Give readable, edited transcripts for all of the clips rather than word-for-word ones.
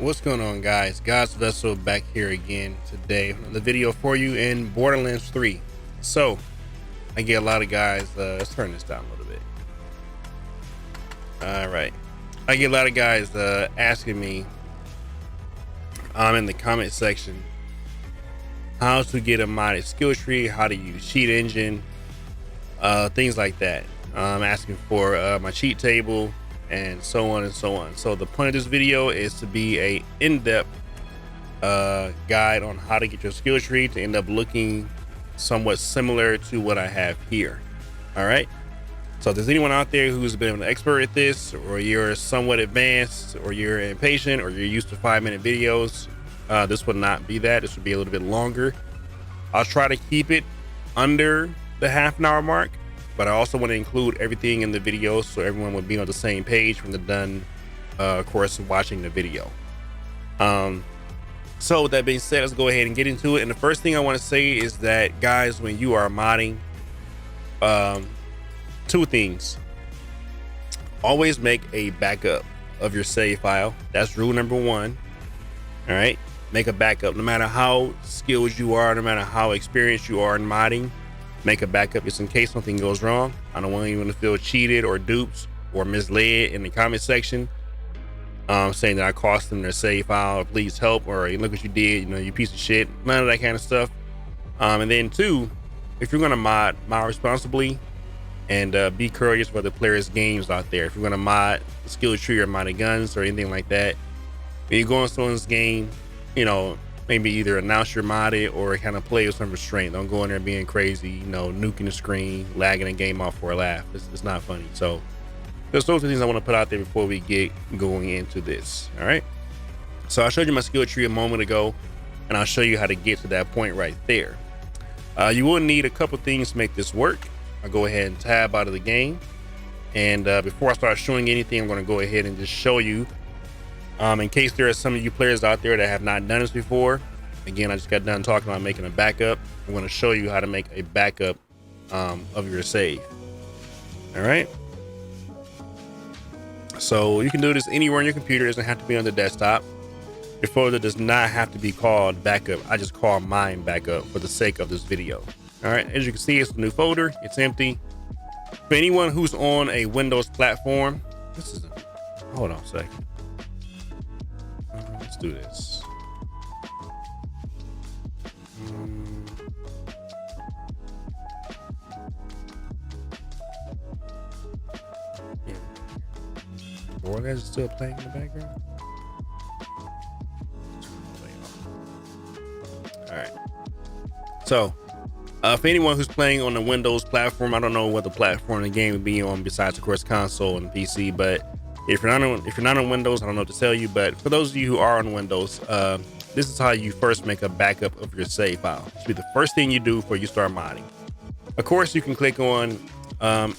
What's going on, guys? God's Vessel back here again today. The video for you in Borderlands 3. So I get a lot of guys, let's turn this down a little bit. All right. I get a lot of guys asking me in the comment section how to get a modded skill tree, how to use cheat engine, things like that. Asking for my cheat table and so on and so on. So the point of this video is to be a in-depth guide on how to get your skill tree to end up looking somewhat similar to what I have here. All right. So if there's anyone out there who's been an expert at this, or you're somewhat advanced, or you're impatient, or you're used to 5-minute videos, this would not be that. This would be a little bit longer. I'll try to keep it under the half-an-hour mark, but I also want to include everything in the video so everyone would be on the same page from the done course of watching the video. So with that being said, let's go ahead and get into it. And the first thing I want to say is that, guys, when you are modding, two things. Always make a backup of your save file. That's rule number one. All right, make a backup. No matter how skilled you are, no matter how experienced you are in modding, make a backup just in case something goes wrong. I don't want anyone to feel cheated or duped or misled in the comment section, saying that I cost them their save file, please help, or look what you did, you piece of shit. None of that kind of stuff. And then two, if you're gonna mod responsibly and be courteous for the players' games out there. If you're gonna mod the skill tree or modded guns or anything like that, when you go on someone's game, maybe either announce you're modded or kind of play with some restraint. Don't go in there being crazy, nuking the screen, lagging the game off for a laugh. It's not funny. So there's those things I want to put out there before we get going into this. All right. So I showed you my skill tree a moment ago, and I'll show you how to get to that point right there. You will need a couple things to make this work. I'll go ahead and tab out of the game. And before I start showing anything, I'm going to go ahead and just show you, in case there are some of you players out there that have not done this before. Again, I just got done talking about making a backup. I'm going to show you how to make a backup of your save. All right. So you can do this anywhere on your computer. It doesn't have to be on the desktop. Your folder does not have to be called backup. I just call mine backup for the sake of this video. All right. As you can see, it's a new folder. It's empty. For anyone who's on a Windows platform, hold on a second. Let's do this. Borderlands is still playing in the background. All right. So, for anyone who's playing on the Windows platform, I don't know what the platform the game would be on besides, of course, console and PC. But if you're not on Windows, I don't know what to tell you. But for those of you who are on Windows, this is how you first make a backup of your save file. It should be the first thing you do before you start modding. Of course, you can click on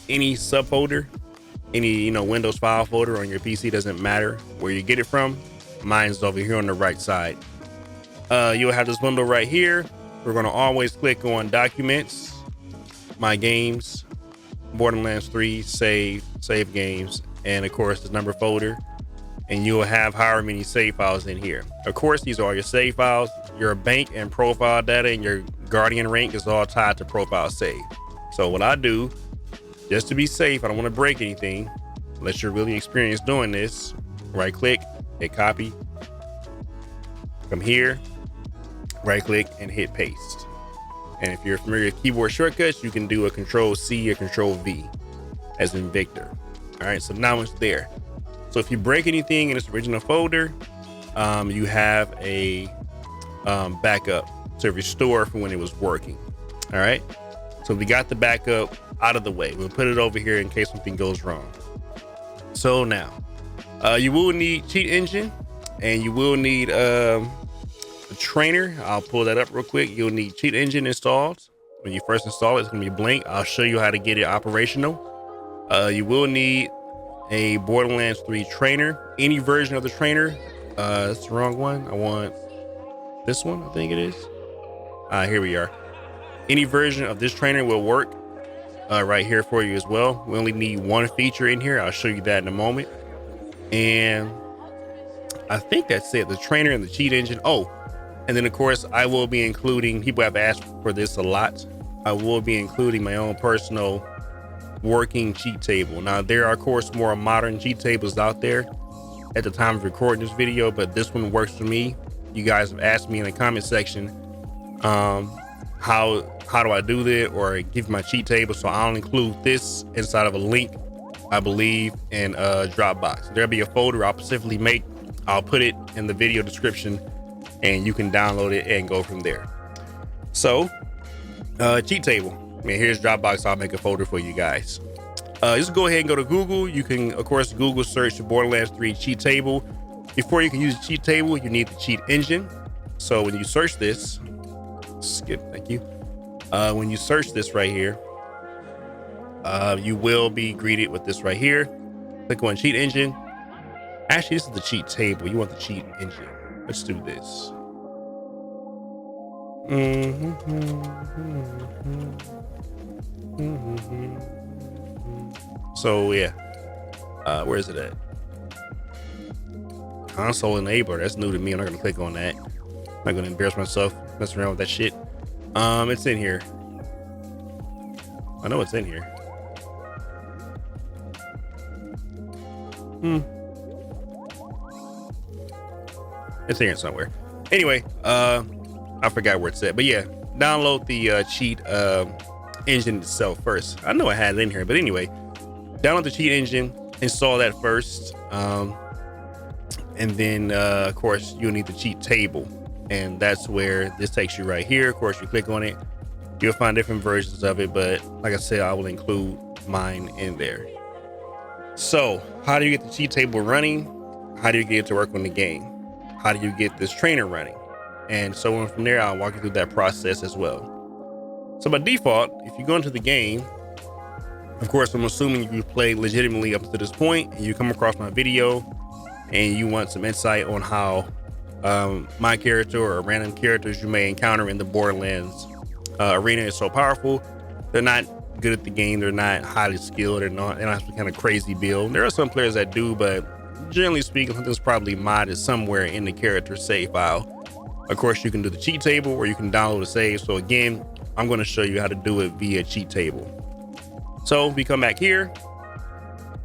any subfolder, any Windows file folder on your PC. Doesn't matter where you get it from. Mine's over here on the right side. You'll have this window right here. We're going to always click on Documents, My Games, Borderlands 3, Save Games, and of course this number folder. And you'll have however many save files in here. Of course, these are all your save files. Your bank and profile data and your Guardian rank is all tied to profile save. So what I do, just to be safe, I don't want to break anything, unless you're really experienced doing this, right click, hit copy. Come here, right click and hit paste. And if you're familiar with keyboard shortcuts, you can do a Control-C or Control-V as in Victor. All right, so now it's there. So if you break anything in its original folder, you have a backup to restore from when it was working. All right, so we got the backup out of the way. We'll put it over here in case something goes wrong. So now you will need cheat engine, and you will need a trainer. I'll pull that up real quick. You'll need cheat engine installed. When you first install it, it's gonna be blank. I'll show you how to get it operational. You will need a Borderlands 3 trainer, any version of the trainer. That's the wrong one. I want this one, I think it is. Here we are. Any version of this trainer will work right here for you as well. We only need one feature in here. I'll show you that in a moment. And I think that's it. The trainer and the cheat engine. Oh, and then of course I will be including, people have asked for this a lot, I will be including my own personal working cheat table. Now there are of course more modern cheat tables out there at the time of recording this video, but this one works for me. You guys have asked me in the comment section how do I do that or give my cheat table, so I'll include this inside of a link, I believe, in Dropbox. There'll be a folder I'll specifically make. I'll put it in the video description and you can download it and go from there. So cheat table, here's Dropbox. I'll make a folder for you guys. Just go ahead and go to Google. You can of course Google search the Borderlands 3 cheat table. Before you can use the cheat table, you need the cheat engine. So when you search this, thank you. When you search this right here, you will be greeted with this right here. Click on cheat engine. Actually, this is the cheat table. You want the cheat engine. Let's do this. So yeah, where is it at? Console enabler. That's new to me. I'm not gonna click on that. I'm not gonna embarrass myself messing around with that shit. It's in here. I know it's in here. It's in here somewhere. Anyway, I forgot where it's at, but yeah, download the cheat engine itself first. I know I had it in here, but anyway, download the cheat engine, install that first, and then of course you'll need the cheat table, and that's where this takes you right here. Of course, you click on it, you'll find different versions of it, but like I said, I will include mine in there. So how do you get the cheat table running? How do you get it to work on the game? How do you get this trainer running? And so on from there, I'll walk you through that process as well. So by default, if you go into the game, of course, I'm assuming you played legitimately up to this point and you come across my video and you want some insight on how my character or random characters you may encounter in the Borderlands arena is so powerful. They're not good at the game. They're not highly skilled. They don't have some kind of crazy build. There are some players that do, but generally speaking, something's probably modded somewhere in the character save file. Of course, you can do the cheat table or you can download a save. So again, I'm going to show you how to do it via cheat table. So we come back here.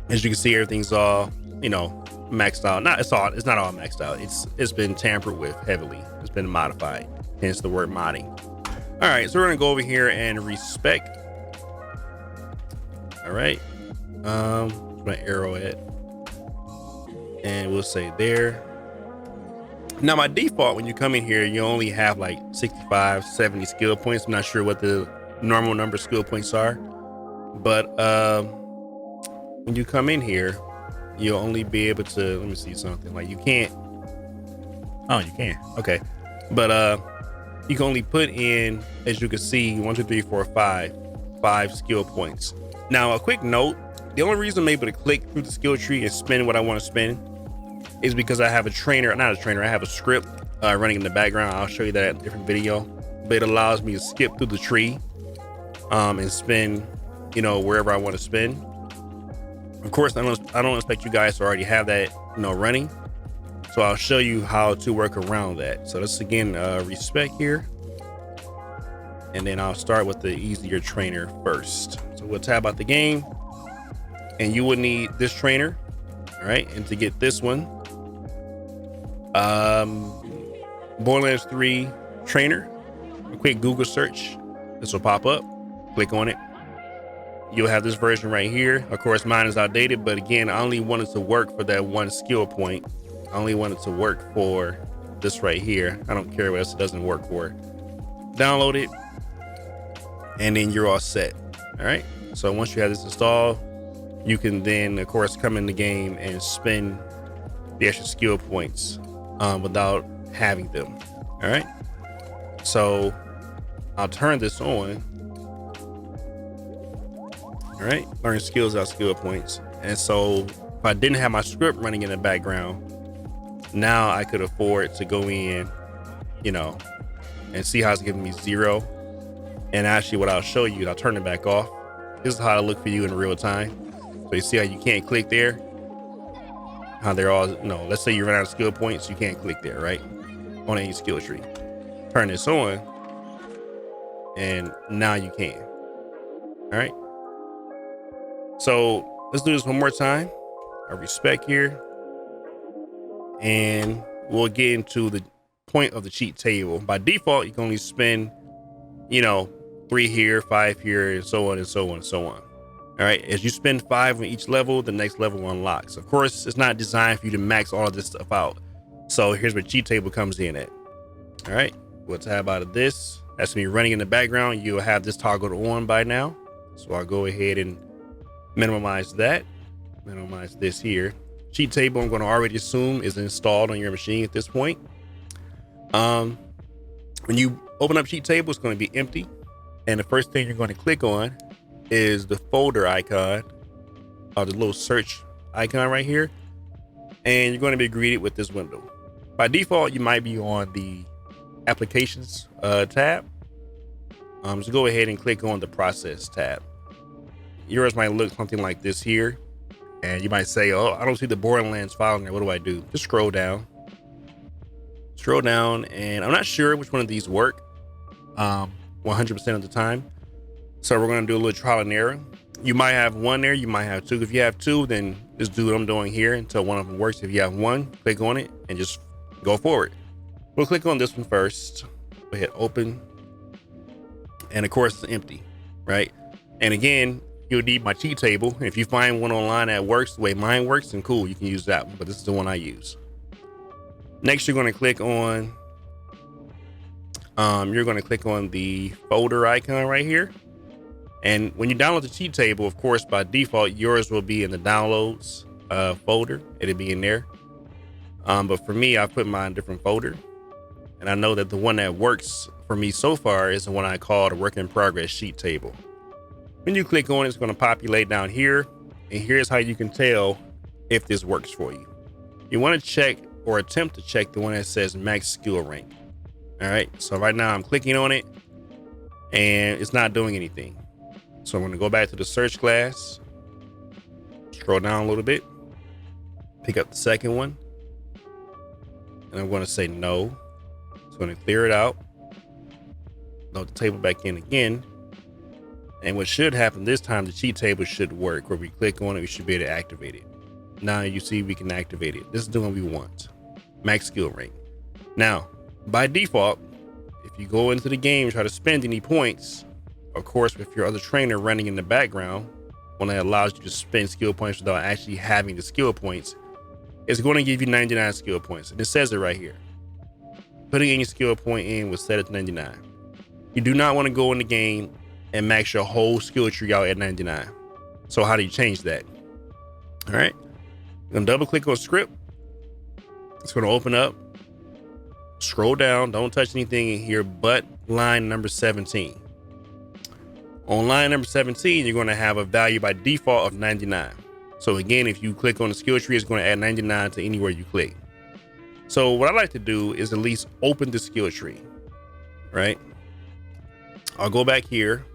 As you can see, everything's all, maxed out. It's not all maxed out. It's been tampered with heavily. It's been modified, hence the word modding. All right, so we're gonna go over here and respec. All right, where's my arrow at? And we'll say there. Now by default, when you come in here, you only have like 65, 70 skill points. I'm not sure what the normal number of skill points are, but when you come in here, you'll only be able to, let me see something, like you can't, oh, you can, okay. But you can only put in, as you can see, 1, 2, 3, 4, 5 skill points. Now, a quick note, the only reason I'm able to click through the skill tree and spin what I want to spin is because I have a trainer, not a trainer, I have a script running in the background. I'll show you that in a different video, but it allows me to skip through the tree and spin, wherever I want to spin. Of course, I don't expect you guys to already have that, running. So I'll show you how to work around that. So let's again respec here. And then I'll start with the easier trainer first. So we'll tab out the game and you will need this trainer. All right. And to get this one, Borderlands 3 trainer, a quick Google search. This will pop up, click on it. You'll have this version right here. Of course, mine is outdated, but again, I only wanted to work for that one skill point. I only wanted to work for this right here. I don't care what else it doesn't work for. Download it, and then you're all set. All right. So once you have this installed, you can then, of course, come in the game and spend the extra skill points without having them. All right. So I'll turn this on. All right, learn skills out skill points. And so if I didn't have my script running in the background, now I could afford to go in, and see how it's giving me 0. And actually what I'll show you, I'll turn it back off. This is how it'll look for you in real time. So you see how you can't click there. how they're all, let's say you run out of skill points, you can't click there, right? On any skill tree. Turn this on, and now you can. All right. So let's do this one more time. I respect here, and we'll get into the point of the cheat table. By default, you can only spend, 3 here, 5 here, and so on and so on and so on. All right. As you spend 5 on each level, the next level unlocks. Of course, it's not designed for you to max all of this stuff out. So here's where cheat table comes in at. All right. We'll tab out of this. That's gonna be running in the background. You'll have this toggled on by now. So I'll go ahead and minimize that. Minimize this here. Cheat table, I'm going to already assume is installed on your machine at this point. When you open up cheat table, it's going to be empty. And the first thing you're going to click on is the folder icon, or the little search icon right here. And you're going to be greeted with this window. By default, you might be on the applications tab. So go ahead and click on the process tab. Yours might look something like this here. And you might say, oh, I don't see the Borderlands file in there. What do I do? Just scroll down. Scroll down, and I'm not sure which one of these work 100% of the time. So we're going to do a little trial and error. You might have one there. You might have two. If you have two, then just do what I'm doing here until one of them works. If you have one, click on it and just go forward. We'll click on this one first. We'll hit open. And of course, it's empty, right? And again, you'll need my cheat table. If you find one online that works the way mine works, then cool, you can use that one, but this is the one I use. Next, you're going to click on the folder icon right here. And when you download the cheat table, of course, by default, yours will be in the downloads folder. It'll be in there. But for me, I put mine in a different folder. And I know that the one that works for me so far is the one I call the work in progress cheat table. When you click on it, it's going to populate down here. And here's how you can tell if this works for you. You want to check or attempt to check the one that says max skill rank. All right. So right now I'm clicking on it and it's not doing anything. So I'm going to go back to the search class, scroll down a little bit, pick up the second one. And I'm going to say no. It's going to clear it out. Load the table back in again. And what should happen this time, the cheat table should work. Where we click on it, we should be able to activate it. Now you see we can activate it. This is the one we want. Max skill rank. Now, by default, if you go into the game and try to spend any points, of course, with your other trainer running in the background, one that allows you to spend skill points without actually having the skill points, it's going to give you 99 skill points. And it says it right here. Putting any skill point in will set it to 99. You do not want to go in the game and max your whole skill tree out at 99. So how do you change that? All right. I'm going to double click on script. It's going to open up. Scroll down. Don't touch anything in here but line number 17. On line number 17, you're going to have a value by default of 99. So again, if you click on the skill tree, it's going to add 99 to anywhere you click. So what I like to do is at least open the skill tree, right? I'll go back here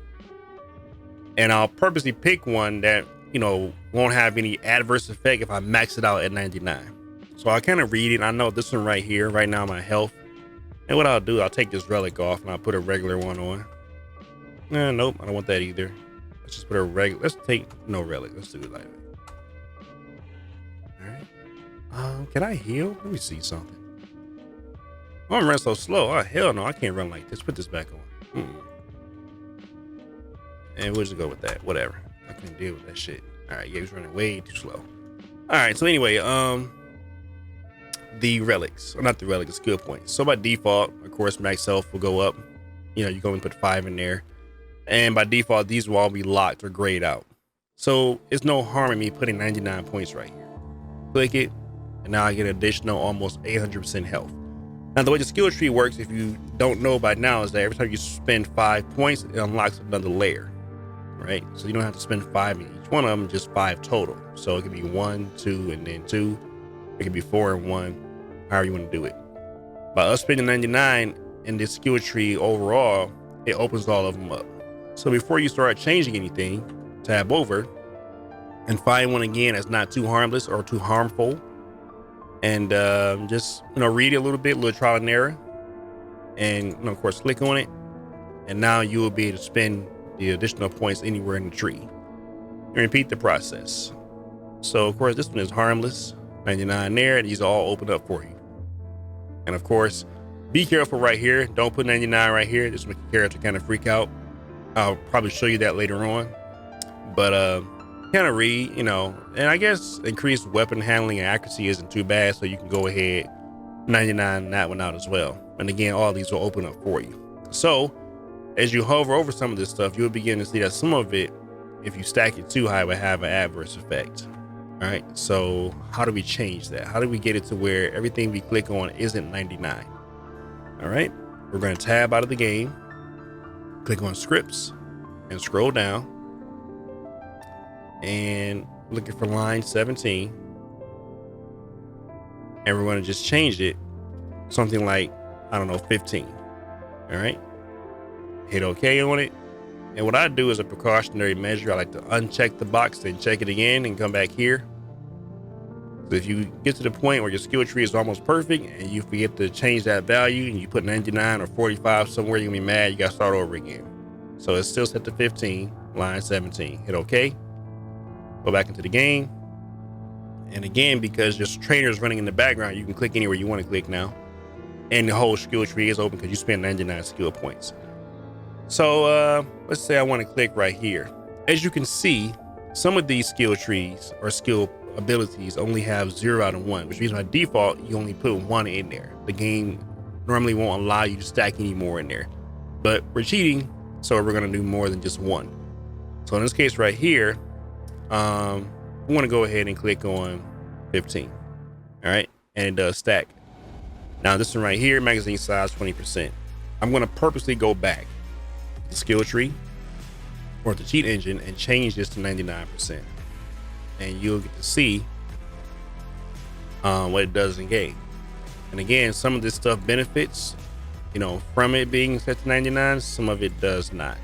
and I'll purposely pick one that, won't have any adverse effect if I max it out at 99. So I kind of read it. I know this one right here, right now, my health. And what I'll do, I'll take this relic off and I'll put a regular one on. Nope, I don't want that either. Let's just put a regular. Let's take no relic. Let's do it like that. All right. Can I heal? Let me see something. Oh, I'm running so slow. Oh, hell no, I can't run like this. Put this back on. And we'll just go with that. Whatever. I can't deal with that shit. All right, yeah, he's running way too slow. All right, so anyway, the relics, or not the relic, the skill points. So by default, of course, max health will go up. You go and put 5 in there. And by default, these will all be locked or grayed out. So it's no harm in me putting 99 points right here. Click it, and now I get an additional almost 800% health. Now, the way the skill tree works, if you don't know by now, is that every time you spend 5 points, it unlocks another layer, right? So you don't have to spend 5 in each one of them, just 5 total. So it could be 1, 2, and then 2. It could be 4 and 1, however you want to do it. By us spending 99 in this skill tree overall, it opens all of them up. So before you start changing anything, tab over and find one again that's not too harmless or too harmful. and just read it a little bit, a little trial and error, and of course click on it, and now you will be able to spend the additional points anywhere in the tree and repeat the process. So of course this one is harmless, 99 there, and these all open up for you. And of course, be careful right here. Don't put 99 right here. This will make your character kind of freak out. I'll probably show you that later on. But kind of read, and I guess increased weapon handling and accuracy isn't too bad. So you can go ahead 99 that one out as well. And again, all these will open up for you. So as you hover over some of this stuff, you'll begin to see that some of it, if you stack it too high, will have an adverse effect. All right, so how do we change that? How do we get it to where everything we click on isn't 99? All right, we're going to tab out of the game, click on scripts, and scroll down, and looking for line 17, and we're going to just change it something like, I don't know, 15. All right, hit OK on it. And what I do as a precautionary measure, I like to uncheck the box, then check it again and come back here. So if you get to the point where your skill tree is almost perfect and you forget to change that value and you put 99 or 45 somewhere, you're gonna be mad. You gotta start over again. So it's still set to 15, line 17. Hit OK. Go back into the game. And again, because your trainer is running in the background, you can click anywhere you want to click now. And the whole skill tree is open because you spend 99 skill points. So let's say I want to click right here. As you can see, some of these skill trees or skill abilities only have 0 out of 1, which means by default you only put 1 in there. The game normally won't allow you to stack any more in there, but we're cheating, so we're going to do more than just 1. So in this case right here, we want to go ahead and click on 15. All right, and it does stack. Now this one right here, magazine size 20%. I'm going to purposely go back the skill tree or the cheat engine and change this to 99%, and you'll get to see what it does in game. And again, some of this stuff benefits from it being set to 99, some of it does not.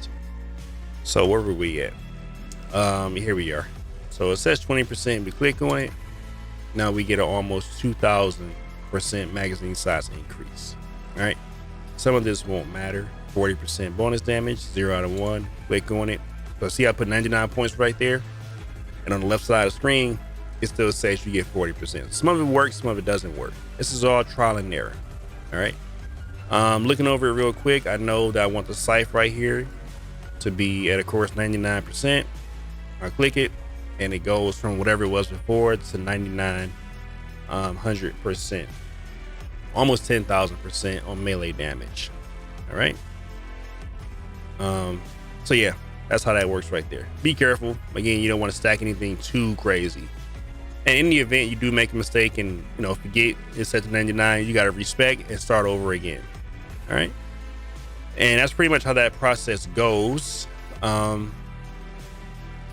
So where were we at? Here we are. So it says 20%. We click on it, now we get an almost 2,000% magazine size increase. All right, some of this won't matter. 40% bonus damage, 0 out of 1. Click on it. So see, I put 99 points right there, and on the left side of the screen it still says you get 40%. Some of it works, some of it doesn't work. This is all trial and error. All right, looking over it real quick, I know that I want the scythe right here to be at, of course, 99%. I click it and it goes from whatever it was before to 9,900%, almost 10,000% on melee damage. All right, so yeah, that's how that works right there. Be careful. Again, you don't want to stack anything too crazy. And in the event you do make a mistake and forget it's set to 99, you got to respec and start over again. All right, and that's pretty much how that process goes. I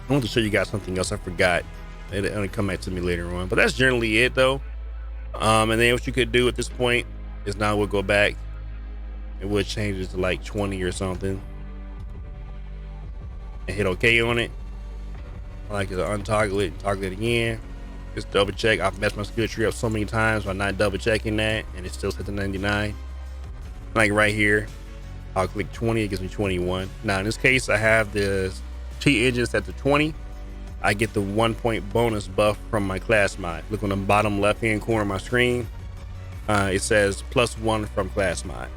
want to show you guys something else I forgot. It'll come back to me later on, but that's generally it though. And then what you could do at this point is now we'll go back and we'll change it to like 20 or something and hit OK on it. I like to untoggle it and toggle it again. Just double check. I've messed my skill tree up so many times by not double checking that, and it's still set to 99. Like right here, I'll click 20, it gives me 21. Now in this case, I have the cheat engine set to 20. I get the 1 point bonus buff from my class mod. Look on the bottom left hand corner of my screen. It says +1 from class mod.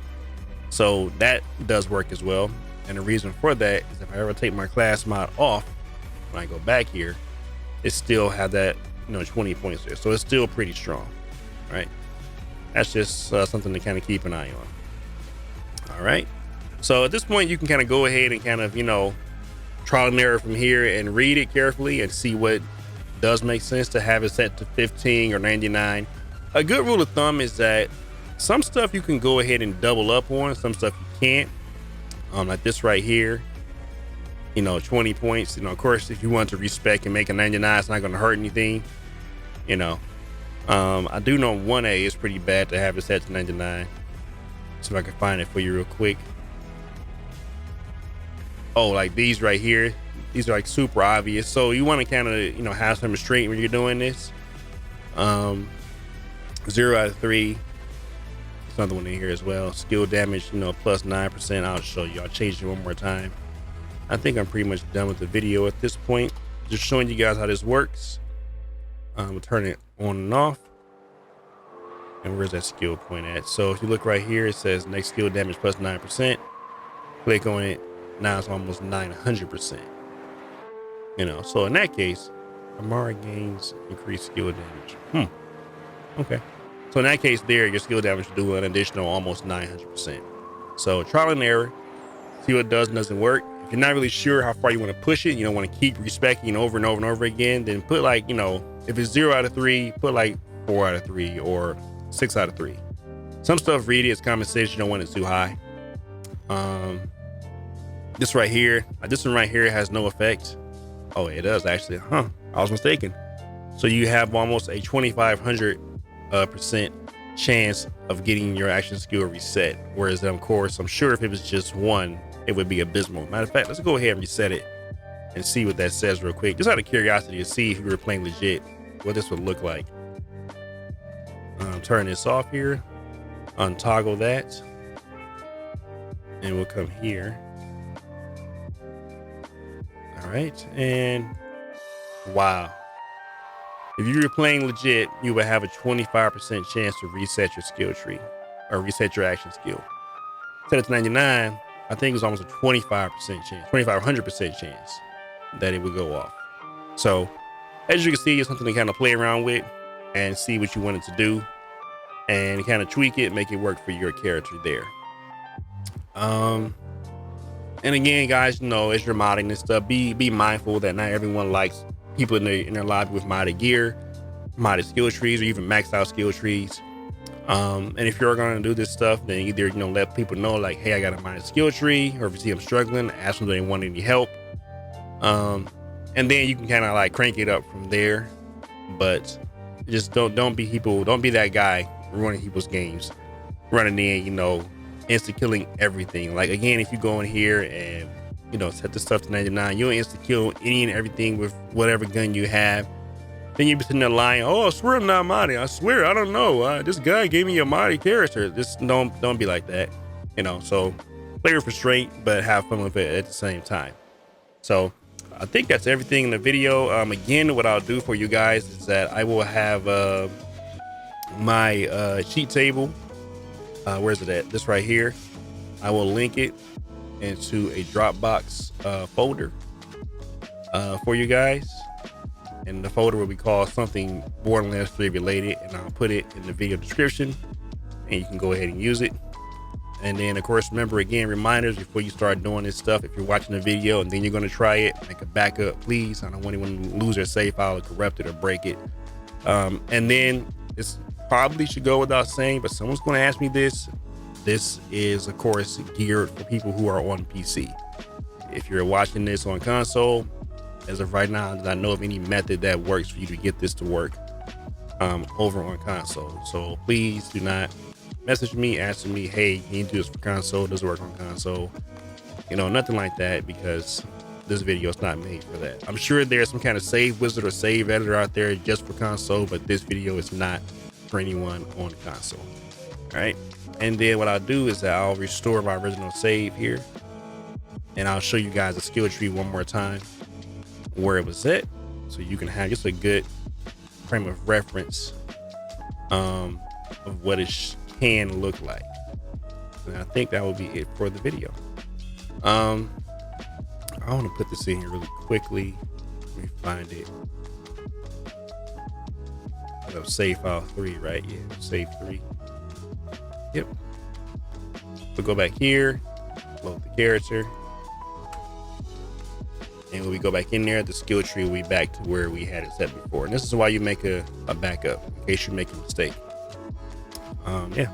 So that does work as well. And the reason for that is if I ever take my class mod off, when I go back here, it still have that 20 points there. So it's still pretty strong, right? That's just something to kind of keep an eye on. All right. So at this point, you can kind of go ahead and kind of, trial and error from here and read it carefully and see what does make sense to have it set to 15 or 99. A good rule of thumb is that some stuff you can go ahead and double up on, some stuff you can't. Like this right here, 20 points. Of course, if you want to respec and make a 99, it's not going to hurt anything. I do know 1A is pretty bad to have it set to 99. See if I can find it for you real quick. Oh, like these right here, these are like super obvious. So you want to kind of have some restraint when you're doing this. 0 out of 3. There's another one in here as well. Skill damage, you know, plus 9%. I'll show you. I'll change it one more time. I think I'm pretty much done with the video at this point. Just showing you guys how this works. We'll turn it on and off. And where's that skill point at? So if you look right here, it says next skill damage plus 9%. Click on it. Now it's almost 900%. You know, so in that case, Amara gains increased skill damage. Okay. So in that case there, your skill damage will do an additional almost 900%. So trial and error, see what does and doesn't work. If you're not really sure how far you want to push it, you don't want to keep respecing over and over and over again, then put like, you know, if it's 0 out of 3, put like 4 out of 3 or 6 out of 3. Some stuff, read it, it's common sense, you don't want it too high. This right here, this one right here has no effect. Oh, it does actually. I was mistaken. So you have almost a 2,500% chance of getting your action skill reset. Whereas, of course, I'm sure if it was just one, it would be abysmal. Matter of fact, let's go ahead and reset it and see what that says real quick. Just out of curiosity to see if you were playing legit, what this would look like. Turn this off here, untoggle that, and we'll come here. All right, and wow. If you were playing legit, you would have a 25% chance to reset your skill tree or reset your action skill. Set it to 99, I think it was almost a 25% chance, 2,500% chance that it would go off. So as you can see, it's something to kind of play around with and see what you want it to do and kind of tweak it, make it work for your character there. And again, guys, you know, as you're modding this stuff, be mindful that not everyone likes people in their lobby with modded gear, modded skill trees, or even maxed out skill trees. And if you're going to do this stuff, then either, you know, let people know like, hey, I got a modded skill tree, or if you see them struggling, ask them if they want any help. And then you can kind of like crank it up from there. But just don't be that guy running people's games, running in, you know, insta killing everything. Like, again, if you go in here and, you know, set the stuff to 99, you'll insta kill any and everything with whatever gun you have. Then you'll be sitting there lying, oh, I swear I'm not modding, I swear I don't know, this guy gave me a modded character. Just don't be like that, you know. So play with restraint, but have fun with it at the same time. So I think that's everything in the video. Again, what I'll do for you guys is that I will have my cheat table. Where's it at? This right here. I will link it into a Dropbox folder for you guys, and the folder will be called something Borderlands 3 related, and I'll put it in the video description and you can go ahead and use it. And then, of course, remember, again, reminders before you start doing this stuff. If you're watching the video and then you're going to try it, make a backup, please. I don't want anyone to lose their save file or corrupt it or break it. And then it's probably should go without saying, but someone's going to ask me this. This is, of course, geared for people who are on PC. If you're watching this on console, as of right now, I do not know of any method that works for you to get this to work over on console. So please do not message me asking me, hey, can you do this for console? Does it work on console? You know, nothing like that, because this video is not made for that. I'm sure there's some kind of save wizard or save editor out there just for console, but this video is not for anyone on console. All right. And then what I'll do is that I'll restore my original save here, and I'll show you guys the skill tree one more time where it was at, so you can have just a good frame of reference of what it can look like. And I think that will be it for the video. I want to put this in here really quickly. Let me find it. Save file 3, right? Yeah, save 3. Yep. So go back here, load the character, and when we go back in there, the skill tree will be back to where we had it set before. And this is why you make a backup in case you make a mistake. Yeah.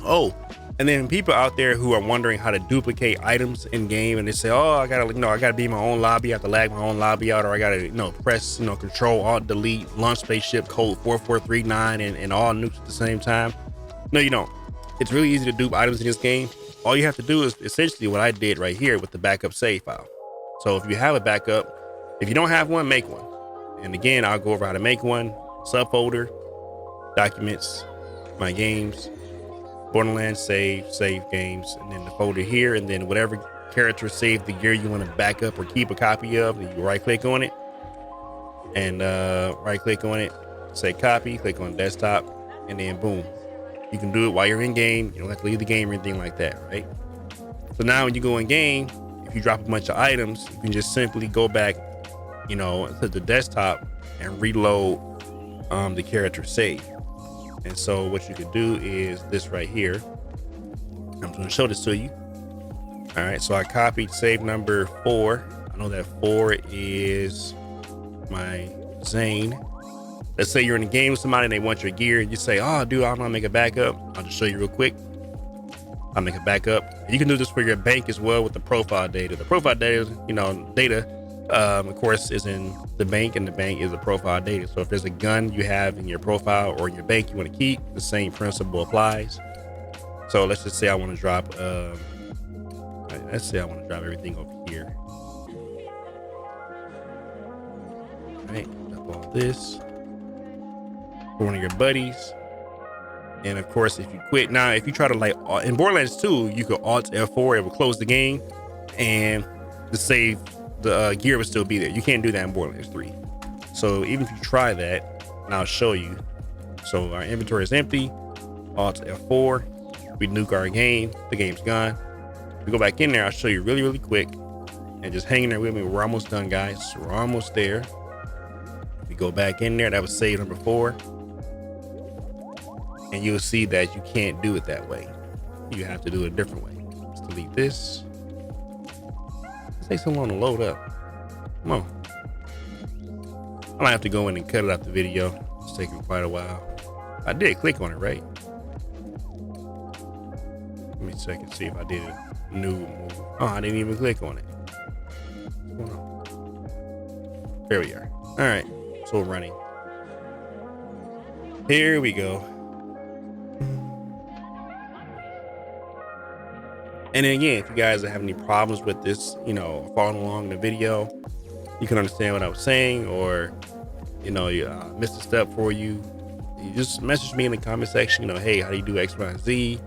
Oh, and then people out there who are wondering how to duplicate items in game, and they say, oh, I gotta be in my own lobby, I have to lag my own lobby out, or I gotta, press, control alt delete launch spaceship code 4439 and all nukes at the same time. No, you don't. It's really easy to dupe items in this game. All you have to do is essentially what I did right here with the backup save file. So if you have a backup, if you don't have one, make one. And again, I'll go over how to make one, subfolder, documents, my games, Borderlands, save games, and then the folder here, and then whatever character save the gear you want to back up or keep a copy of, you right click on it and right click on it, say copy, click on desktop, and then boom, you can do it while you're in game. You don't have to leave the game or anything like that, right? So now when you go in game, if you drop a bunch of items, you can just simply go back, you know, to the desktop and reload the character save. And so what you could do is this right here. I'm going to show this to you. All right, so I copied save number 4. I know that 4 is my Zane. Let's say you're in a game with somebody and they want your gear. You say, oh, dude, I don't know how to make a backup. I'll just show you real quick. I'll make a backup. You can do this for your bank as well with the profile data. The profile data, you know, data, of course, is in the bank, and the bank is the profile data. So if there's a gun you have in your profile or your bank you want to keep, the same principle applies. So let's just say I want to drop, let's say I want to drop everything over here. All right, drop all this for one of your buddies. And of course, if you quit now, if you try to like in Borderlands 2, you could Alt F4, it will close the game, and the save, the gear will still be there. You can't do that in Borderlands 3. So even if you try that, and I'll show you. So our inventory is empty. Alt F4, we nuke our game. The game's gone. We go back in there. I'll show you really, really quick, and just hang in there with me. We're almost done, guys. We're almost there. We go back in there. That was save number 4. And you'll see that you can't do it that way. You have to do it a different way. Let's delete this. It takes so long to load up. Come on. I might have to go in and cut it out the video. It's taking quite a while. I did click on it, right? Let me check and see if I did a new move. Oh, I didn't even click on it. What's going on? There we are. All right, so we're running. Here we go. And then again, if you guys are having any problems with this, you know, following along in the video, you can understand what I was saying, or, you know, you missed a step for you, you just message me in the comment section, you know, hey, how do you do X, Y, and Z?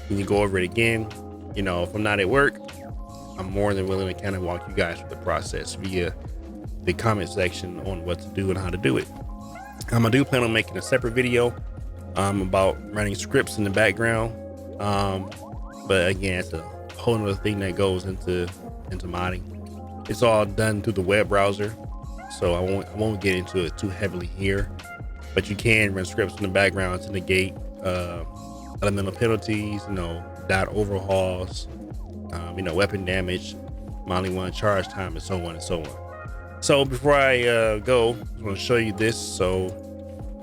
Can you go over it again? You know, if I'm not at work, I'm more than willing to kind of walk you guys through the process via the comment section on what to do and how to do it. I do plan on making a separate video about running scripts in the background. But again, it's a whole other thing that goes into modding. It's all done through the web browser, so I won't get into it too heavily here. But you can run scripts in the background to negate elemental penalties, you know, dot overhauls, you know, weapon damage, Molly 1 charge time, and so on and so on. So before I go, I want to show you this. So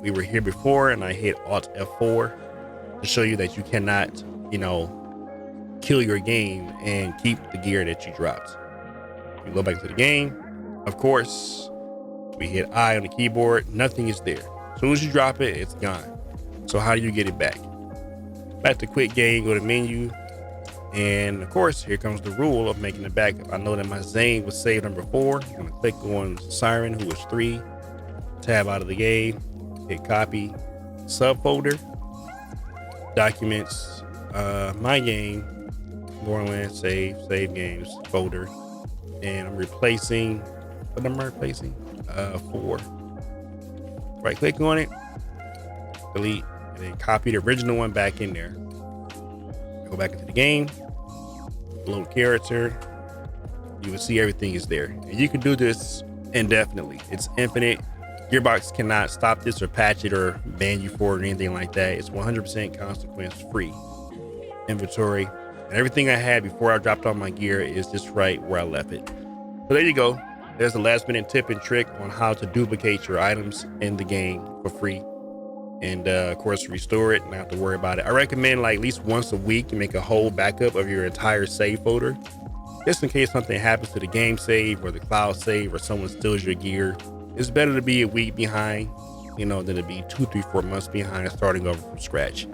we were here before, and I hit Alt F4 to show you that you cannot, you know, kill your game and keep the gear that you dropped. You go back to the game, of course, we hit I on the keyboard, nothing is there. As soon as you drop it, it's gone. So how do you get it back? Back to quit game, go to menu, and of course, here comes the rule of making it backup. I know that my Zane was saved number 4. I'm gonna click on Siren, who was 3, tab out of the game, hit copy, subfolder, documents, my game, Borderlands, save games folder, and I'm replacing, what am I replacing? 4. Right click on it, delete, and then copy the original one back in there. Go back into the game, load character, you will see everything is there. And you can do this indefinitely. It's infinite. Gearbox cannot stop this or patch it or ban you for it or anything like that. It's 100% consequence free. Inventory and everything I had before I dropped off my gear is just right where I left it. So there you go. There's a last minute tip and trick on how to duplicate your items in the game for free, and of course restore it and not have to worry about it. I recommend like at least once a week you make a whole backup of your entire save folder, just in case something happens to the game save or the cloud save or someone steals your gear. It's better to be a week behind, you know, than to be 2, 3, 4 months behind starting over from scratch.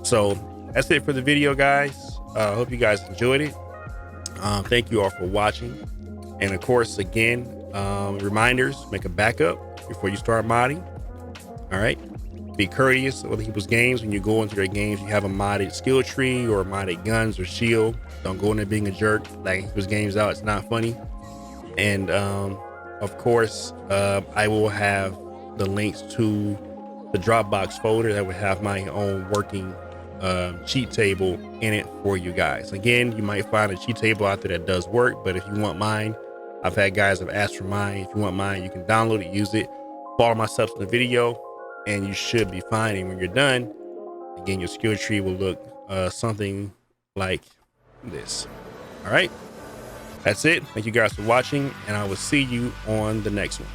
So that's it for the video, guys. I hope you guys enjoyed it. Thank you all for watching. And of course, again, reminders, make a backup before you start modding. All right. be courteous with other people's games. When you go into their games, you have a modded skill tree or modded guns or shield. Don't go in there being a jerk, like people's games out. It's not funny. And of course, I will have the links to the Dropbox folder that would have my own working cheat table in it for you guys. Again, you might find a cheat table out there that does work, but if you want mine, I've had guys have asked for mine. If you want mine, you can download it, use it, follow my steps in the video, and you should be fine. And when you're done, again, your skill tree will look something like this. All right, that's it. Thank you guys for watching, and I will see you on the next one.